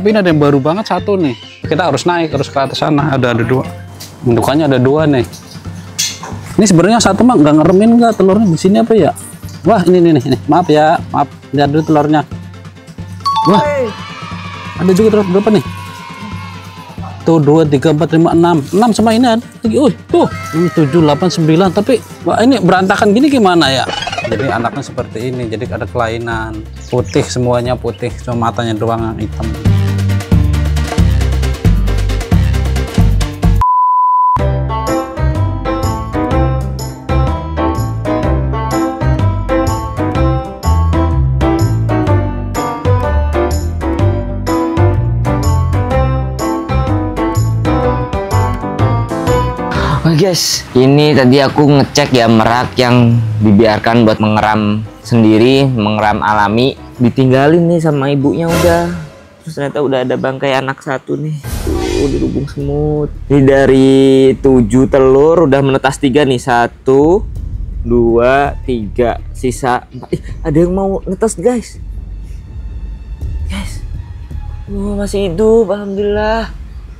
Tapi ini ada yang baru banget satu nih. Kita harus naik, harus ke atas sana. Ada dua. Indukannya ada dua nih. Ini sebenarnya satu mah nggak ngeremin nggak telurnya di sini apa ya? Wah ini nih. Maaf ya, maaf. Lihat dulu telurnya. Wah, ada juga telur berapa nih? Tuh 2, 3, 4, 5, 6 sama ini ada. Tuh 7, 8, 9. Tapi wah ini berantakan gini gimana ya? Jadi anaknya seperti ini. Jadi ada kelainan. Putih semuanya putih. Cuma matanya doang yang hitam. Guys, ini tadi aku ngecek ya merak yang dibiarkan buat mengeram sendiri, mengeram alami, ditinggalin nih sama ibunya udah. Terus ternyata udah ada bangkai anak satu nih, tuh di lubung semut. Ini dari 7 telur udah menetas 3 nih, 1, 2, 3, sisa 4. Ada yang mau netas guys. Masih hidup, alhamdulillah.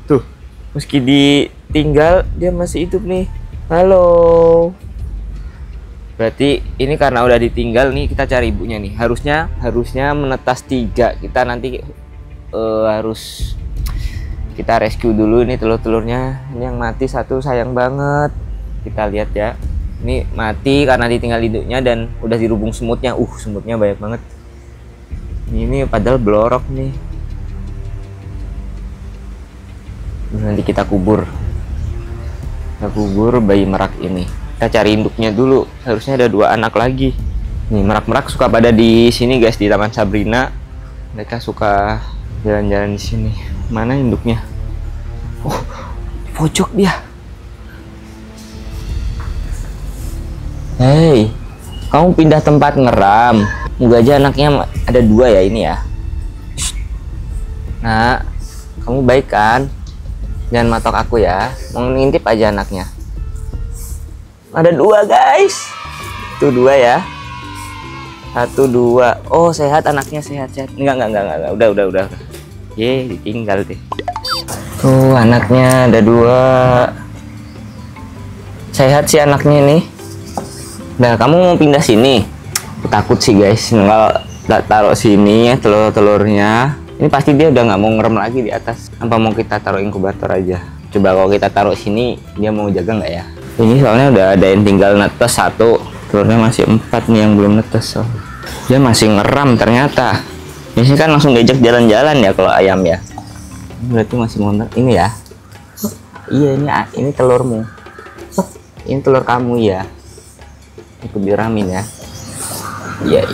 Tuh, meski ditinggal dia masih hidup nih. Halo. Berarti ini karena udah ditinggal nih, kita cari ibunya nih. Harusnya menetas 3. Kita nanti harus kita rescue dulu nih telur-telurnya. Ini yang mati satu, sayang banget. Kita lihat ya. Ini mati karena ditinggal induknya dan udah dirubung semutnya. Semutnya banyak banget. Ini padahal blorok nih. Nanti kita kubur bayi merak ini. Kita cari induknya dulu. Harusnya ada 2 anak lagi. Nih merak-merak suka pada di sini guys, di Taman Sabrina. Mereka suka jalan-jalan di sini. Mana induknya? Di pojok dia. Hei, kamu pindah tempat ngeram. Moga aja anaknya ada 2 ya ini ya. Nah, kamu baik kan? Jangan matok aku ya, mau ngintip aja anaknya. Ada 2 guys. Tuh 2 ya. 1, 2. Oh sehat anaknya, sehat. Enggak. Udah. Ditinggal deh. Tuh anaknya ada 2. Sehat sih anaknya nih. Nah kamu mau pindah sini? Aku takut sih guys, nggak taruh sini ya telur-telurnya. Ini pasti dia udah nggak mau ngerem lagi di atas. Apa mau kita taruh inkubator aja? Coba kalau kita taruh sini, dia mau jaga nggak ya? Ini soalnya udah ada yang tinggal netes 1. Telurnya masih 4 nih yang belum netes. Dia masih ngeram ternyata. Biasanya kan langsung diajak jalan-jalan ya kalau ayam ya. Berarti masih mau ini ya? Iya ini telurmu. Ini telur kamu ya. Ikut diramin ya. Iya.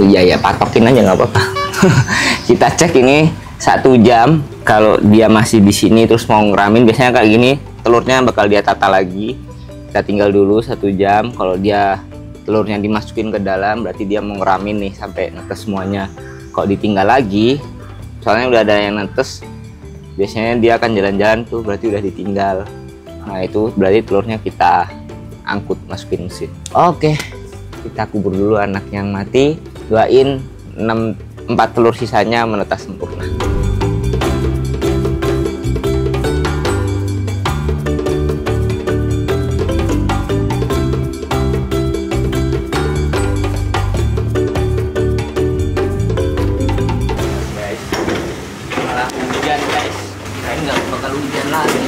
Iya patokin aja nggak apa-apa. Kita cek ini 1 jam. Kalau dia masih di sini terus mau ngeramin, biasanya kayak gini telurnya bakal dia tata lagi. Kita tinggal dulu 1 jam. Kalau dia telurnya dimasukin ke dalam, berarti dia mau ngeramin nih sampai netes semuanya. Kalau ditinggal lagi, soalnya udah ada yang netes, biasanya dia akan jalan-jalan tuh, berarti udah ditinggal. Nah itu berarti telurnya kita angkut masukin mesin. Oke, kita kubur dulu anak yang mati. Doain 4 telur sisanya menetas sempurna. Guys, malah hujan guys. Kirain nggak bakal hujan lagi.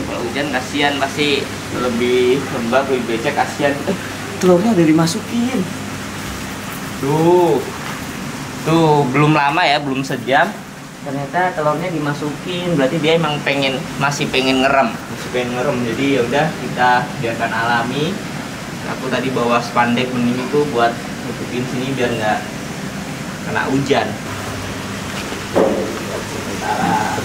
Kalau hujan kasihan, pasti lebih lembab, lebih becek, kasihan. Telurnya udah dimasukin. Tuh belum lama ya, belum sejam. Ternyata telurnya dimasukin, berarti dia emang masih pengen ngerem. Jadi ya udah kita biarkan alami. Aku tadi bawa spandek bening itu buat nutupin sini biar nggak kena hujan. Sementara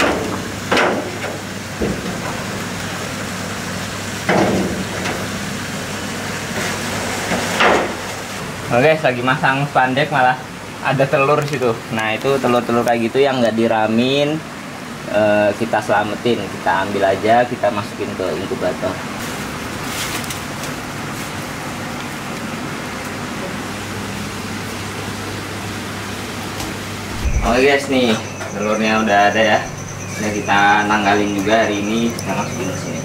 Oke, lagi masang spandek malah ada telur situ. Nah itu telur-telur kayak gitu yang nggak diramin, kita selamatin, kita ambil aja, kita masukin ke inkubator. Oke guys, nih telurnya udah ada ya. Udah kita nanggalin juga hari ini. Kita masukin ke sini.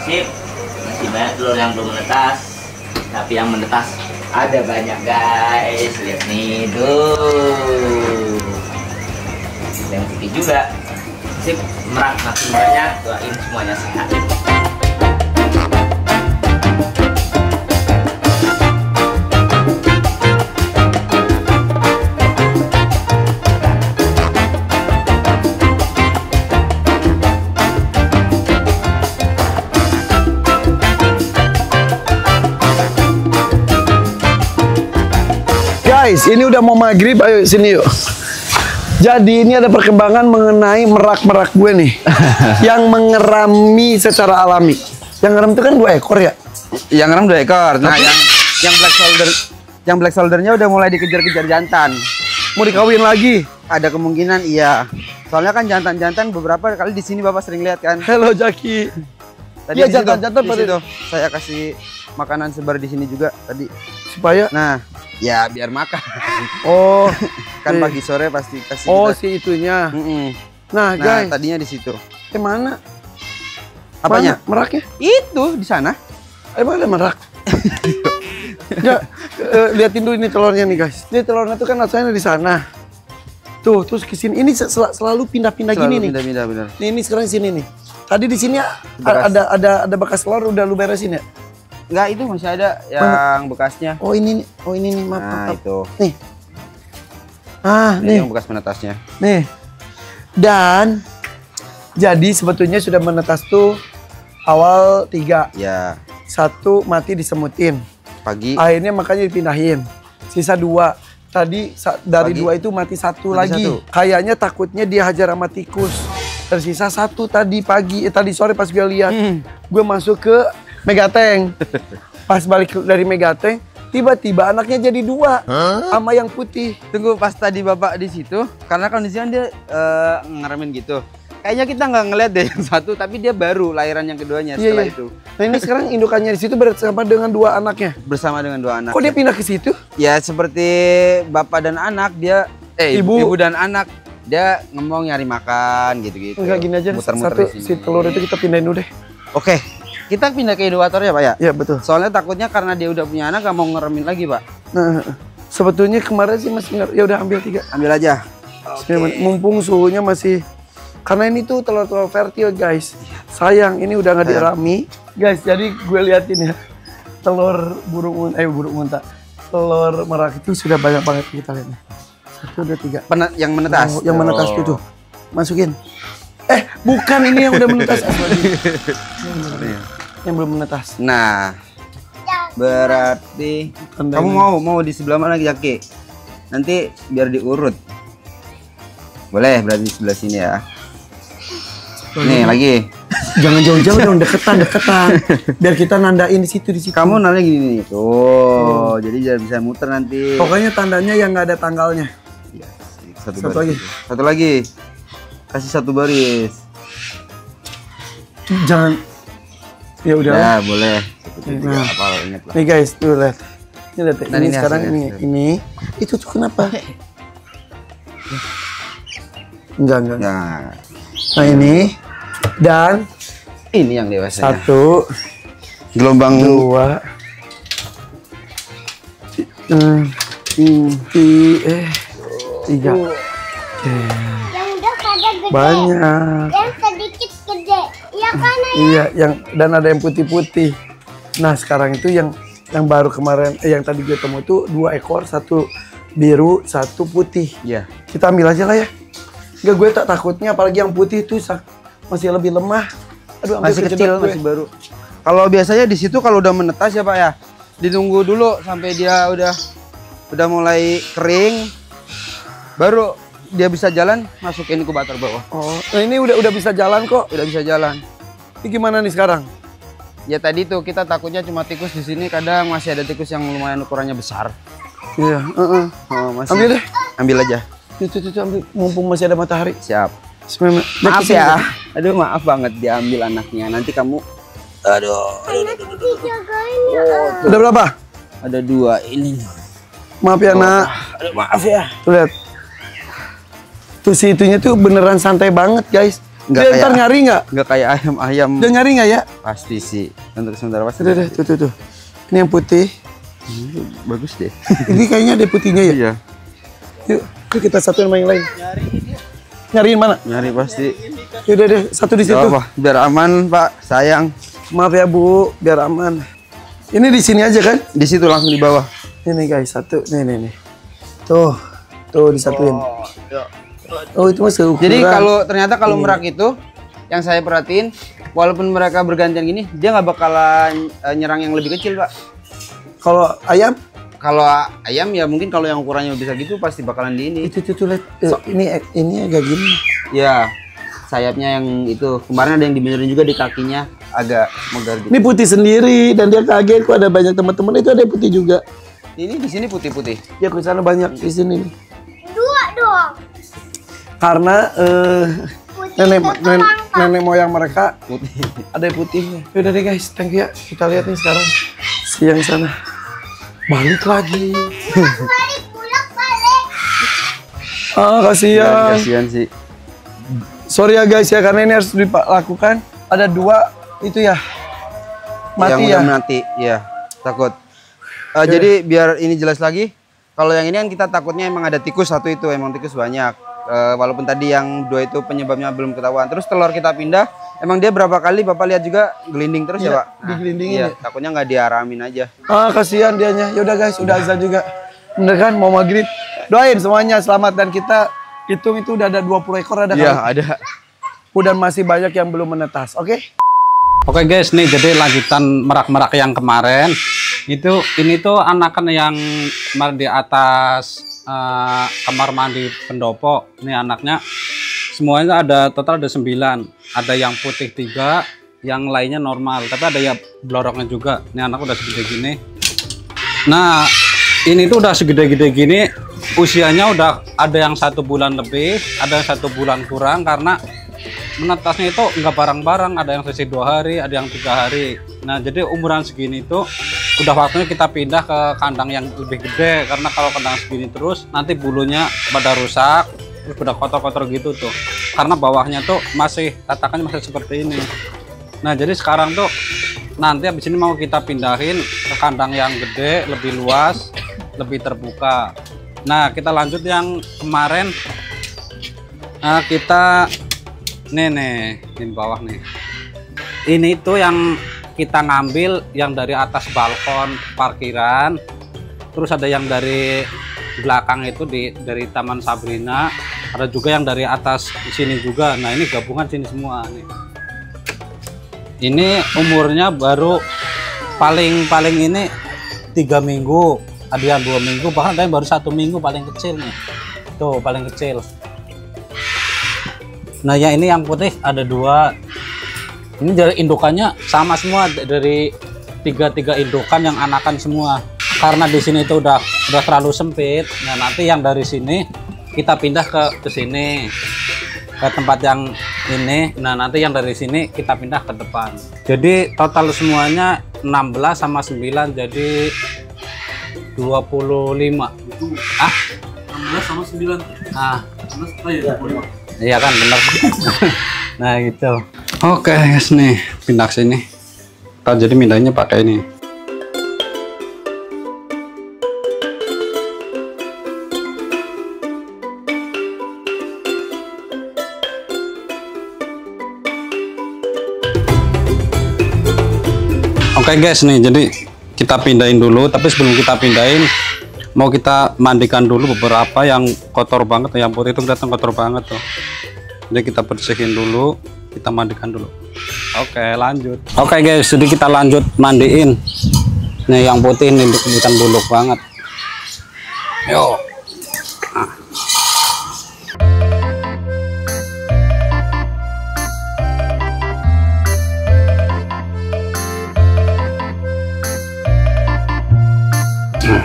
Sip. Masih banyak telur yang belum menetas. Tapi yang menetas ada banyak guys. Lihat nih, tuh. Yang putih juga. Sip, merak makin banyak. Doain semuanya sehat. Guys, ini udah mau maghrib, ayo sini yuk. Jadi ini ada perkembangan mengenai merak-merak gue nih, yang mengerami secara alami. Yang ngeram itu kan 2 ekor ya? Yang ngeram 2 ekor. Nah, yang black shouldernya udah mulai dikejar-kejar jantan. Mau dikawin lagi? Ada kemungkinan iya. Soalnya kan jantan-jantan beberapa kali di sini Bapak sering lihat kan. Halo Jaki. Tadi Iya, di situ, jantan-jantan di situ. Saya kasih makanan sebar di sini juga tadi. Supaya? Nah, ya biar makan. Oh, Kan pagi sore pasti kasih. oh kita. si itunya. Nah, Nah, guys, tadinya di situ. mana? Apanya? Mana meraknya? Itu di sana. Emang ada merak? Ya, liatin dulu ini telurnya nih guys. Ini telurnya tuh kan asalnya di sana. Tuh, terus ke sini. Ini selalu pindah-pindah gini nih. Pindah-pindah benar. Nih, ini sekarang sini nih. Tadi di sini Bekas. ada bekas telur udah lu beresin ya? Enggak, itu masih ada yang bekasnya. Oh ini nih, maaf. Nah, maaf. itu. Nih. Ah, Ini nih. yang bekas menetasnya. Nih. Dan jadi sebetulnya sudah menetas tuh awal 3. Ya, 1 mati disemutin. pagi. Akhirnya makanya dipindahin. Sisa 2. Tadi dari Pagi. 2 itu mati 1 Mati lagi. 1. Kayaknya takutnya dia hajar sama tikus. Tersisa 1 tadi pagi, tadi sore pas gue lihat. Gue masuk ke Megateng. Pas balik dari Megateng, tiba-tiba anaknya jadi 2 sama yang putih. Tunggu, pas tadi Bapak di situ, karena kondisinya dia ngeremin gitu. Kayaknya kita nggak ngeliat deh yang satu, tapi dia baru lahiran yang keduanya Iya, setelah iya. itu. Nah ini sekarang indukannya di situ bersama dengan 2 anaknya. Bersama dengan 2 anak. Kok dia pindah ke situ? Ya seperti bapak dan anak, dia Ibu. ibu dan anak, dia ngomong nyari makan gitu-gitu. Enggak, gini aja. Muter-muter Satu di sini. si telur itu kita pindahin dulu deh. Oke, kita pindah ke inkubator ya Pak ya? Ya betul. Soalnya takutnya karena dia udah punya anak, nggak mau ngeremin lagi Pak. Nah, sebetulnya kemarin sih masih ya udah ambil 3. Ambil aja. Mumpung suhunya masih, karena ini tuh telur-telur fertil guys. Sayang ini udah nggak dirami. Guys, jadi gue liatin ya. Telur burung unta. Telur merak itu sudah banyak banget kita lihat nih. 1, 2, 3. Yang menetas. Oh, yang menetas tuh. Masukin. Bukan ini yang udah menetas. Yang belum menetas. Nah, berarti Tandanya. kamu mau di sebelah mana Jaki? Nanti biar diurut. Boleh, berarti di sebelah sini ya. Nih lagi. Jangan jauh-jauh dong, deketan. Biar kita nandain di situ. Kamu nanya gini nih. Tuh, jadi jangan bisa muter nanti. Pokoknya tandanya yang nggak ada tanggalnya. Iya, Satu baris lagi. itu. Satu lagi. Kasih 1 baris. Jangan. Ya udah. Ya, boleh. Nah. Apa lo inget lah. Nih guys, tuh lihat. Ini lihat. Nah, Ini ini sekarang hasilnya. ini. Itu tuh kenapa? Enggak. Nah, Nah ini dan ini yang dewasanya. 1, Gelombang 2, 3. Yang udah pada gede, Banyak. yang sedikit gede. Iya kan? Iya, dan ada yang putih-putih. Nah, sekarang itu yang baru kemarin yang tadi gue temu itu 2 ekor, 1 biru, 1 putih. Iya. Kita ambil aja lah ya. Enggak, gue tak takutnya apalagi yang putih itu masih lebih lemah. Aduh, ambil Masih kejedot kecil, gue. masih baru. Kalau biasanya di situ kalau udah menetas ya Pak ya, ditunggu dulu sampai dia udah mulai kering, baru dia bisa jalan, masukin inkubator bawah. Oh, nah ini udah bisa jalan kok. Udah bisa jalan. Ini gimana nih sekarang? Ya tadi tuh kita takutnya cuma tikus di sini, kadang masih ada tikus yang lumayan ukurannya besar. Iya, Oh, masih. Ambil deh. Ambil aja. Itu ambil, mumpung masih ada matahari. Siap. Bismillah. Maaf Kesini, ya. Kak. Aduh, maaf banget diambil anaknya. Nanti kamu Dijagain ya. Udah berapa? ada 2 ini. Maaf ya, Nak. Aduh, maaf ya. Tuh lihat. Tuh si itunya tuh beneran santai banget guys. Nggak Dia kayak- ntar nyari nggak? Nggak kayak ayam-ayam. Dia nyari nggak ya? Pasti sih. Untuk sementara pasti. Tuh, tuh. Ini yang putih. Bagus deh. Ini kayaknya ada putihnya ya. Iya. Yuk kita satuin sama yang lain. Nyariin mana? Nyari pasti. Yaudah deh, satu di situ. Gak apa, biar aman Pak, sayang. Maaf ya Bu, biar aman. Ini di sini aja kan? Di situ langsung di bawah. Ini guys, satu. Nih. Tuh disatuin. Oh itu mas seukuran. Jadi ternyata kalau merak itu, yang saya perhatiin, walaupun mereka bergantian gini, dia nggak bakalan nyerang yang lebih kecil Pak. Kalau ayam Kalau ayam ya mungkin kalau yang ukurannya bisa gitu pasti bakalan di ini. itu lihat. Ini agak gini. Ya, sayapnya yang itu. Kemarin ada yang dibenerin juga di kakinya agak megar gitu. Ini putih sendiri dan dia kaget kok ada banyak teman-teman itu ada yang putih juga. Ini di sini putih-putih. Ya ke sana banyak di sini nih. 2 doang. Karena Putih nenek moyang mereka ada yang putihnya. Udah deh guys, thank you ya. Kita lihat nih sekarang siang sana. Balik lagi. Balik. Ah kasihan. Kasihan sih. Sorry ya guys ya karena ini harus dilakukan. Ada 2 itu ya. Mati Yang ya. udah mati, ya takut. Jadi biar ini jelas lagi, kalau yang ini kan kita takutnya emang ada tikus satu itu, emang tikus banyak. Walaupun tadi yang 2 itu penyebabnya belum ketahuan. Terus telur kita pindah, emang dia berapa kali Bapak lihat juga gelinding terus ya Pak? digelindingin Iya, ya? takutnya nggak diaramin aja. Ah kasihan dianya. Yaudah guys, udah azan juga. Bener kan mau maghrib. Doain semuanya selamat dan kita hitung itu udah ada 20 ekor ada Iya kan? ada. Dan masih banyak yang belum menetas. Oke? Oke guys, nih jadi lanjutan merak-merak yang kemarin. Ini tuh anakan yang kemarin di atas kamar mandi pendopo. Ini anaknya semuanya ada total ada 9. Ada yang putih 3, yang lainnya normal. Tapi ada ya bloroknya juga. Ini anak udah segede gini. Nah, ini tuh udah segede-gede gini. Usianya udah ada yang 1 bulan lebih, ada yang 1 bulan kurang karena menetasnya itu enggak bareng-bareng, ada yang sesi 2 hari, ada yang 3 hari. Nah jadi umuran segini itu udah waktunya kita pindah ke kandang yang lebih gede karena kalau kandang segini terus nanti bulunya pada rusak, terus udah kotor-kotor gitu tuh. Karena bawahnya tuh masih tatakannya masih seperti ini. Nah jadi sekarang tuh nanti habis ini mau kita pindahin ke kandang yang gede, lebih luas, lebih terbuka. Nah kita lanjut yang kemarin. Nah kita nih di bawah nih. Ini tuh yang kita ngambil yang dari atas balkon parkiran. Terus ada yang dari belakang itu dari Taman Sabrina. Ada juga yang dari atas di sini juga. Nah ini gabungan sini semua nih. Ini umurnya baru paling ini 3 minggu. Ada yang 2 minggu, bahkan ada yang baru 1 minggu paling kecil nih. Tuh paling kecil. Nah ya ini yang putih ada 2. Ini dari indukannya sama semua, dari 3 indukan yang anakan semua. Karena di sini itu udah terlalu sempit. Nah nanti yang dari sini kita pindah ke sini, ke tempat yang ini. Nah nanti yang dari sini kita pindah ke depan. Jadi total semuanya 16 sama 9 jadi 25. Ah? 16 sama 9. Ah. 16 oh iya 25. Iya kan bener. Nah gitu. Oke guys nih pindah sini. Kita jadi pindahnya pakai ini. Oke guys nih jadi kita pindahin dulu. Tapi sebelum kita pindahin mau kita mandikan dulu beberapa yang kotor banget, yang putih itu kelihatan kotor banget tuh. Jadi kita bersihin dulu, kita mandikan dulu. Oke lanjut. Oke guys, jadi kita lanjut mandiin. Nih yang putih ini kelihatan buluk banget. Yuk. Nah.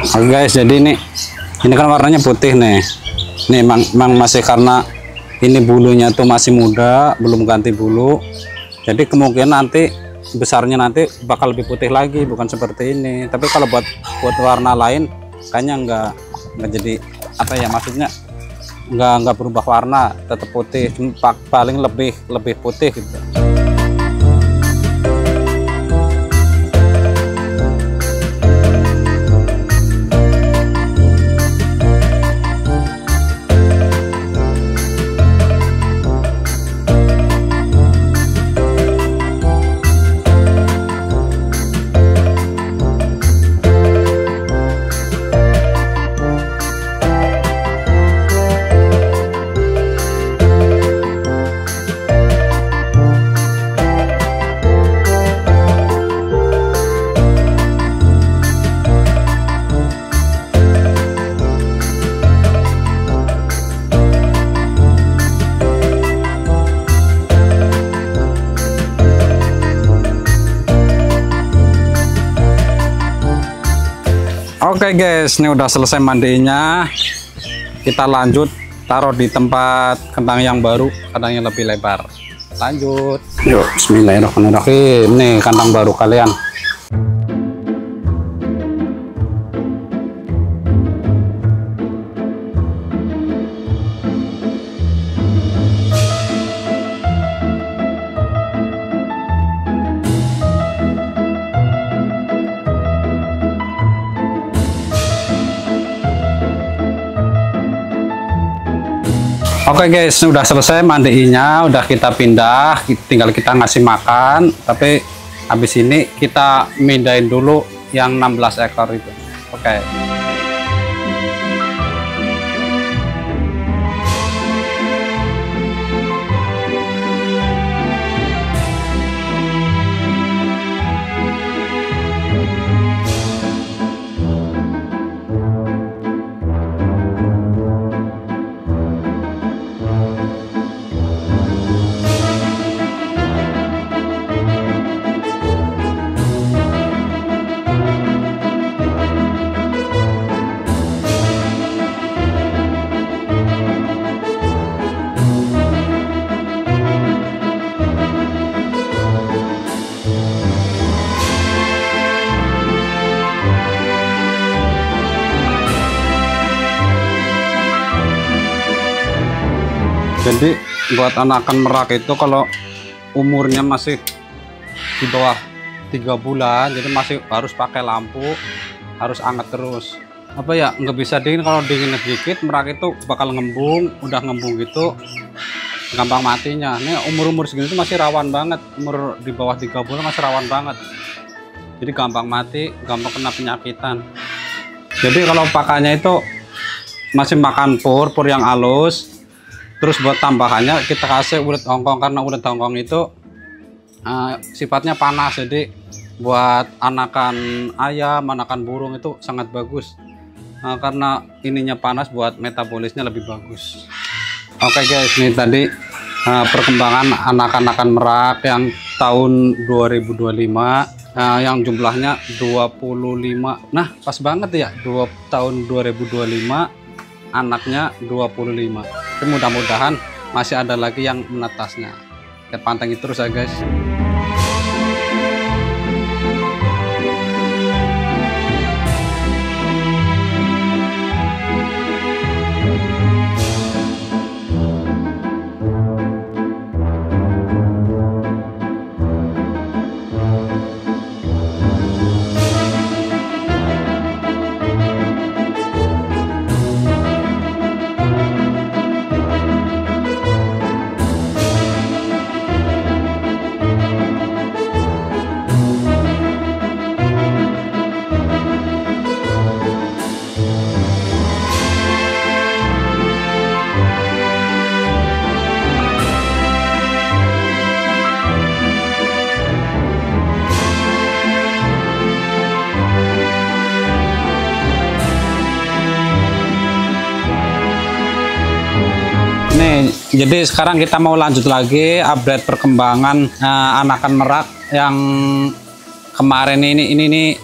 Oke guys, jadi ini kan warnanya putih nih. Nih emang masih karena ini bulunya tuh masih muda, belum ganti bulu. Jadi kemungkinan nanti besarnya nanti bakal lebih putih lagi, bukan seperti ini. Tapi kalau buat warna lain kayaknya nggak jadi apa ya, maksudnya nggak berubah warna, tetap putih, cuma paling lebih putih gitu. Oke guys, ini udah selesai mandinya. Kita lanjut taruh di tempat kandang yang baru, kandang yang lebih lebar. Lanjut. Yuk, bismillahirrahmanirrahim. Nih kandang baru kalian. Oke guys, udah selesai mandiinnya, udah kita pindah, tinggal kita ngasih makan. Tapi habis ini kita mindahin dulu yang 16 ekor itu. Oke. Jadi buat anakan merak itu kalau umurnya masih di bawah 3 bulan, jadi masih harus pakai lampu, harus anget terus. Apa ya, nggak bisa dingin. Kalau dingin sedikit merak itu bakal ngembung, udah ngembung gitu gampang matinya. Ini umur segini tuh masih rawan banget, umur di bawah 3 bulan masih rawan banget. Jadi gampang mati, gampang kena penyakitan. Jadi kalau pakannya itu masih makan pur yang halus. Terus buat tambahannya kita kasih ulet hongkong, karena ulet hongkong itu sifatnya panas, jadi buat anakan ayam, anakan burung itu sangat bagus. Karena ininya panas, buat metabolisnya lebih bagus. Oke guys, ini tadi perkembangan anakan merak yang tahun 2025, yang jumlahnya 25. Nah pas banget ya, tahun 2025 anaknya 25. Tapi mudah-mudahan masih ada lagi yang menetasnya. Kita pantengin terus ya guys. Nih, jadi sekarang kita mau lanjut lagi update perkembangan anakan merak yang kemarin ini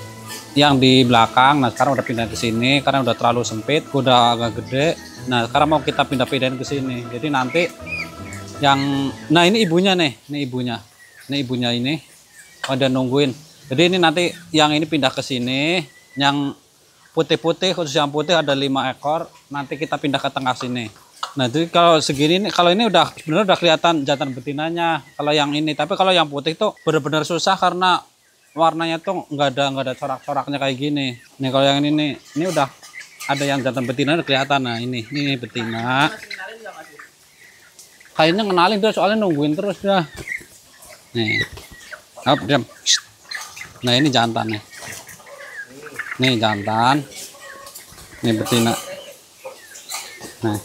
yang di belakang. Nah sekarang udah pindah ke sini karena udah terlalu sempit, udah agak gede. Nah sekarang mau kita pindahin ke sini. Jadi nanti yang, nah ini ibunya nih, ini ibunya ini ada nungguin. Jadi ini nanti yang ini pindah ke sini, yang putih-putih, khusus yang putih ada 5 ekor. Nanti kita pindah ke tengah sini. Nah, jadi kalau segini nih, kalau ini udah sebenarnya udah kelihatan jantan betinanya. Kalau yang ini, tapi kalau yang putih tuh benar-benar susah karena warnanya tuh nggak ada corak-coraknya kayak gini. Nih kalau yang ini nih, ini udah ada yang jantan betina udah kelihatan. Nah ini betina. Kayaknya ngenalin tuh soalnya nungguin terus dah. Nih, diam. Nah ini jantan nih. Nih jantan. Nih betina. Nah,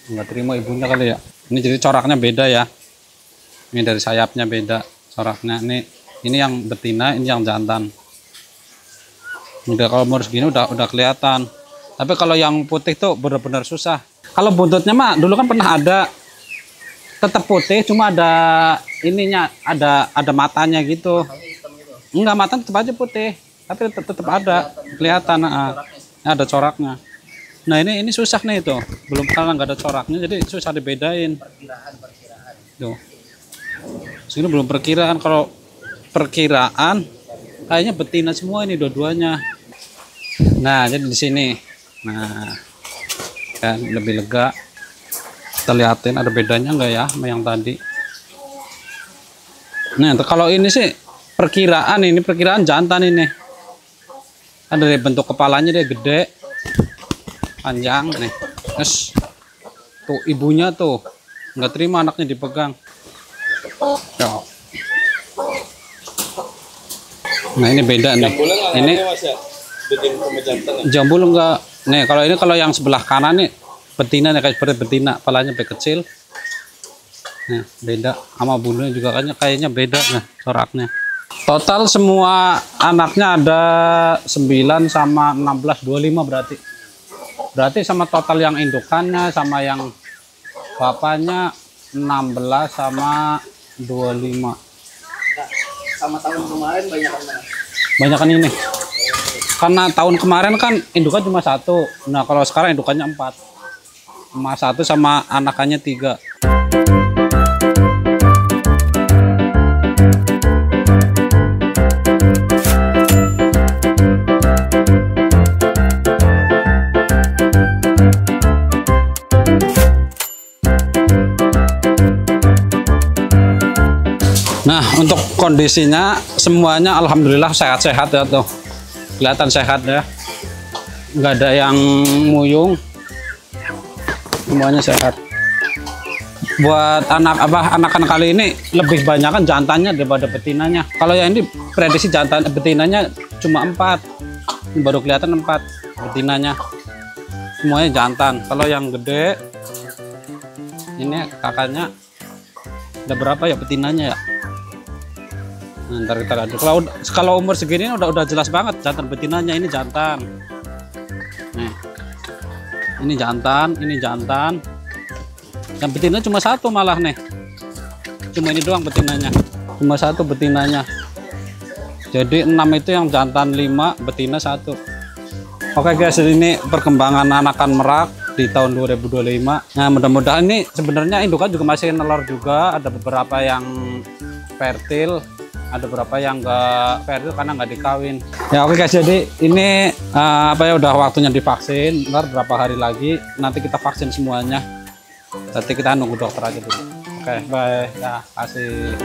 nggak terima ibunya kali ya. Ini jadi coraknya beda ya. Ini dari sayapnya beda coraknya. Ini yang betina, ini yang jantan. Udah kalau umur segini udah kelihatan. Tapi kalau yang putih tuh benar-benar susah. Kalau buntutnya mah dulu kan pernah ada, tetap putih, cuma ada ininya, ada matanya gitu. Enggak, mata tetap aja putih, tapi tetap ada kelihatan, ada coraknya. Nah ini susah nih itu, belum karena nggak ada coraknya, jadi susah dibedain. Tuh, sini belum perkiraan. Kalau perkiraan, kayaknya betina semua ini dua-duanya. Nah jadi di sini, nah kan lebih lega. Kita liatin ada bedanya nggak ya sama yang tadi. Nah kalau ini sih perkiraan, ini perkiraan jantan ini. Ada dari bentuk kepalanya dia gede, panjang nih. Terus tuh ibunya tuh nggak terima anaknya dipegang. Tuh. Nah ini beda nih. Ini jambul enggak. Nih kalau yang sebelah kanan nih betina nih, kayak seperti betina, kepalanya lebih kecil. Nah beda sama bulunya juga kayaknya beda nah coraknya. Total semua anaknya ada 9 sama 16, 25 berarti. Berarti sama total yang indukannya sama yang bapaknya 16 sama 25. Sama tahun kemarin Banyakan ini. Karena tahun kemarin kan indukan cuma 1. Nah, kalau sekarang indukannya 4. Sama 1 sama anakannya 3. Nah, untuk kondisinya semuanya alhamdulillah sehat-sehat ya tuh. Kelihatan sehat ya. Nggak ada yang muyung. Semuanya sehat. Buat anakan kali ini lebih banyak kan jantannya daripada betinanya. Kalau yang ini prediksi betinanya cuma 4. Ini baru kelihatan 4 betinanya. Semuanya jantan. Kalau yang gede ini kakaknya ada berapa ya betinanya ya? Nah, ntar kita lihat. Kalau umur segini udah jelas banget jantan betinanya. Ini jantan. Nih. Ini jantan. Yang betina cuma 1 malah nih. Cuma ini doang betinanya. Cuma 1 betinanya. Jadi 6 itu yang jantan, 5 betina 1. Oke guys, ini perkembangan anakan merak di tahun 2025. Nah, mudah-mudahan ini sebenarnya indukan juga masih nelor juga. Ada beberapa yang fertil. Ada beberapa yang enggak fertil karena nggak dikawin. Ya oke guys, jadi ini udah waktunya divaksin. Ntar berapa hari lagi nanti kita vaksin semuanya. Nanti kita nunggu dokter aja dulu. Oke, bye. Ya, kasih.